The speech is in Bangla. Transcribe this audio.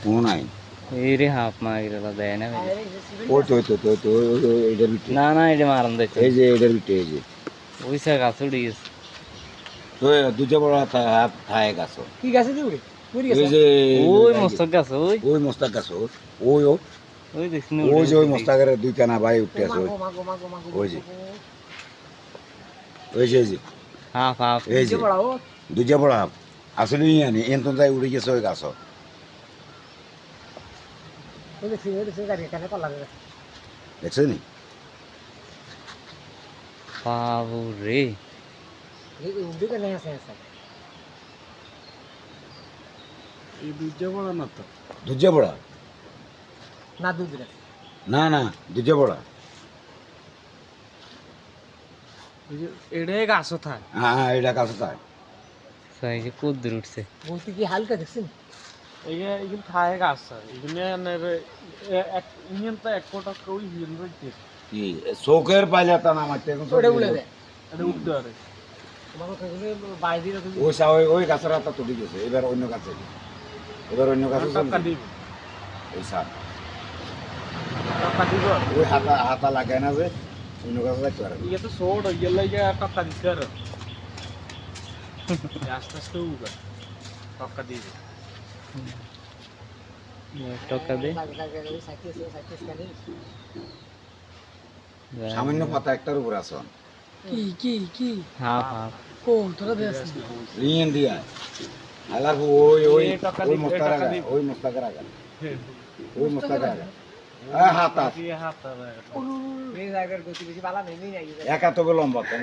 কোনো নাই এই রে হাফ মাগিরলা দেয় না ভাই ওই তো এইটার ভিতরে না না এটা মারান দিচ্ছে এই যে এইটার ভিতরে এই যে ওই সা গাছ উড়ে গেছে তো দুটো বড় থায় গাছ কি গাছে দিবি পুরি এই গাছে যে ওই মস্তক গাছ ওই ওই মোস্তাক গাছ ওই ওই দেখছিস ওই যে ওই মোস্তাকের দুই কানা ভাই উঠতে আছে মাগো মাগো মাগো মাগো ওই যে ওই যে হাফ হাফ এই যে যে বড়াও দুইটা বড় আসলে ইয়ানি এনতন যাই উড়ে গেছে ওই গাছ ওই দেখছি গাড়ি কানে পালা রে দেখছো নি বাবু রে এই উড়ে কানে আছে আছে এই দুধে বড় না তো দুজা বড় না দুধ রে না দুজা বড় এটাই গাছ থাকে হ্যাঁ এটা গাছ তাই সাই যে কত দূর উঠছে বলতে কি হালকা দেখছেন এগুলো থাকে গাছ এগুলো এক ইঞ্জিন তো এক কোটা কই হিল রইতে কি চোখের পাইলে তা না মারতে এখন ওটা উড়ে যায় এটা উঠতে পারে তোমাকে কইলে বাই দিলে তুমি ওই ওই গাছের হাতটা তুলে গেছে এবার অন্য গাছে এবার অন্য গাছে টাকা দিব ওই সার টাকা দিব ওই হাতা লাগায় না যে অন্য গাছে যাইতে পারে ইয়ে তো সোড ইয়ে লাগে টাকা দিতে আর আস্তে আস্তে উগা টাকা দিবে টাকা দে লাগে লাগে ওই সাইকেল কানে সামান্য পাতা একটার উপর আছে কি হাফ হাফ ও তোরা দেখ রিয়েন দিয়া আলার ওই এই টাকা ওই দিবে, মোস্তার টাকা আগা দিবে। ওই মোস্তাকের আগা হাত দিয়ে হাত এই জায়গার গতি বেশি পালা নেই একা তবে লম্বা তো